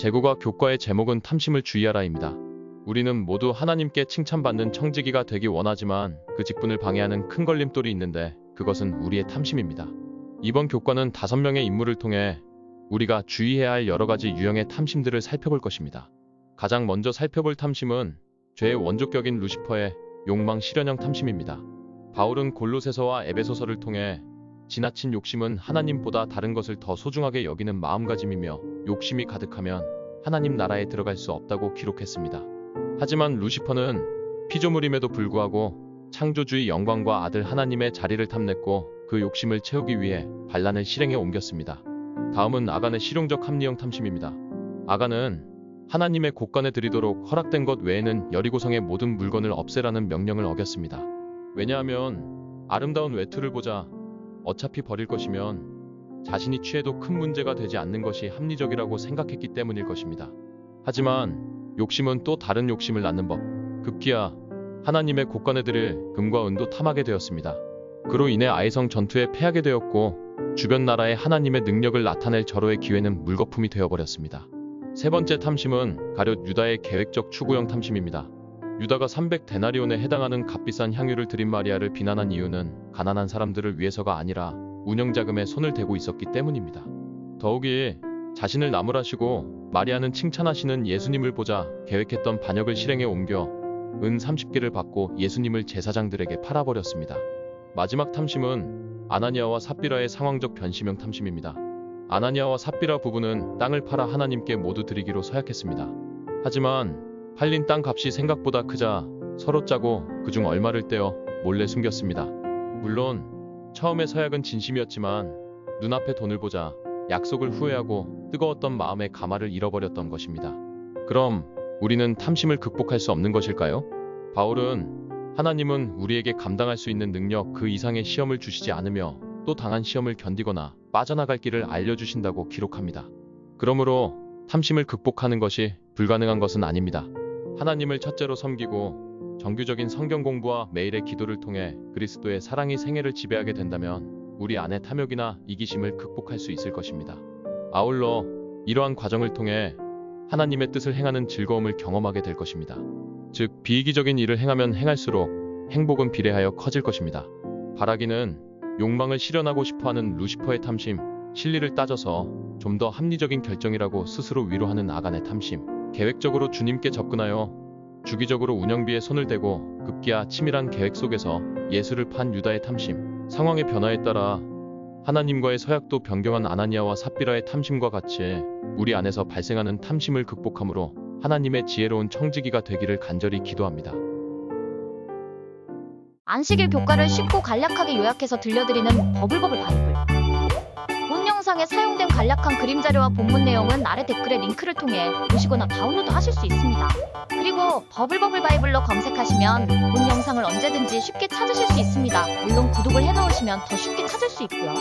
제국과 교과의 제목은 탐심을 주의하라입니다. 우리는 모두 하나님께 칭찬받는 청지기가 되기 원하지만 그 직분을 방해하는 큰 걸림돌이 있는데 그것은 우리의 탐심입니다. 이번 교과는 5명의 인물을 통해 우리가 주의해야 할 여러 가지 유형의 탐심들을 살펴볼 것입니다. 가장 먼저 살펴볼 탐심은 죄의 원조격인 루시퍼의 욕망 실현형 탐심입니다. 바울은 골로새서와 에베소서를 통해 지나친 욕심은 하나님보다 다른 것을 더 소중하게 여기는 마음가짐이며 욕심이 가득하면 하나님 나라에 들어갈 수 없다고 기록했습니다. 하지만 루시퍼는 피조물임에도 불구하고 창조주의 영광과 아들 하나님의 자리를 탐냈고 그 욕심을 채우기 위해 반란을 실행에 옮겼습니다. 다음은 아간의 실용적 합리형 탐심입니다. 아간은 하나님의 곳간에 들이도록 허락된 것 외에는 여리고성의 모든 물건을 없애라는 명령을 어겼습니다. 왜냐하면 아름다운 외투를 보자 어차피 버릴 것이면 자신이 취해도 큰 문제가 되지 않는 것이 합리적이라고 생각했기 때문일 것입니다. 하지만 욕심은 또 다른 욕심을 낳는 법, 급기야 하나님의 곳간에 들일 금과 은도 탐하게 되었습니다. 그로 인해 아이성 전투에 패하게 되었고 주변 나라에 하나님의 능력을 나타낼 절호의 기회는 물거품이 되어버렸습니다. 세 번째 탐심은 가룟 유다의 계획적 추구형 탐심입니다. 유다가 300데나리온에 해당하는 값비싼 향유를 드린 마리아를 비난한 이유는 가난한 사람들을 위해서가 아니라 운영자금에 손을 대고 있었기 때문입니다. 더욱이 자신을 나무라시고 마리아는 칭찬하시는 예수님을 보자 계획했던 반역을 실행에 옮겨 은 30개를 받고 예수님을 제사장들에게 팔아버렸습니다. 마지막 탐심은 아나니아와 삽비라의 상황적 변심형 탐심입니다. 아나니아와 삽비라 부부는 땅을 팔아 하나님께 모두 드리기로 서약했습니다. 하지만 팔린 땅 값이 생각보다 크자 서로 짜고 그중 얼마를 떼어 몰래 숨겼습니다. 물론 처음에 서약은 진심이었지만 눈앞에 돈을 보자 약속을 후회하고 뜨거웠던 마음의 가마를 잃어버렸던 것입니다. 그럼 우리는 탐심을 극복할 수 없는 것일까요? 바울은 하나님은 우리에게 감당할 수 있는 능력 그 이상의 시험을 주시지 않으며 또 당한 시험을 견디거나 빠져나갈 길을 알려주신다고 기록합니다. 그러므로 탐심을 극복하는 것이 불가능한 것은 아닙니다. 하나님을 첫째로 섬기고 정규적인 성경 공부와 매일의 기도를 통해 그리스도의 사랑이 생애를 지배하게 된다면 우리 안의 탐욕이나 이기심을 극복할 수 있을 것입니다. 아울러 이러한 과정을 통해 하나님의 뜻을 행하는 즐거움을 경험하게 될 것입니다. 즉 비이기적인 일을 행하면 행할수록 행복은 비례하여 커질 것입니다. 바라기는 욕망을 실현하고 싶어하는 루시퍼의 탐심, 실리를 따져서 좀 더 합리적인 결정이라고 스스로 위로하는 아간의 탐심, 계획적으로 주님께 접근하여 주기적으로 운영비에 손을 대고 급기야 치밀한 계획 속에서 예수를 판 유다의 탐심, 상황의 변화에 따라 하나님과의 서약도 변경한 아나니아와 삽비라의 탐심과 같이 우리 안에서 발생하는 탐심을 극복함으로 하나님의 지혜로운 청지기가 되기를 간절히 기도합니다. 안식일 교과를 쉽고 간략하게 요약해서 들려드리는 버블버블 바이블. 본 영상에 사용된 간략한 그림 자료와 본문 내용은 아래 댓글의 링크를 통해 보시거나 다운로드 하실 수 있습니다. 그리고 버블버블 바이블로 검색하시면 본 영상을 언제든지 쉽게 찾으실 수 있습니다. 물론 구독을 해놓으시면 더 쉽게 찾을 수 있고요.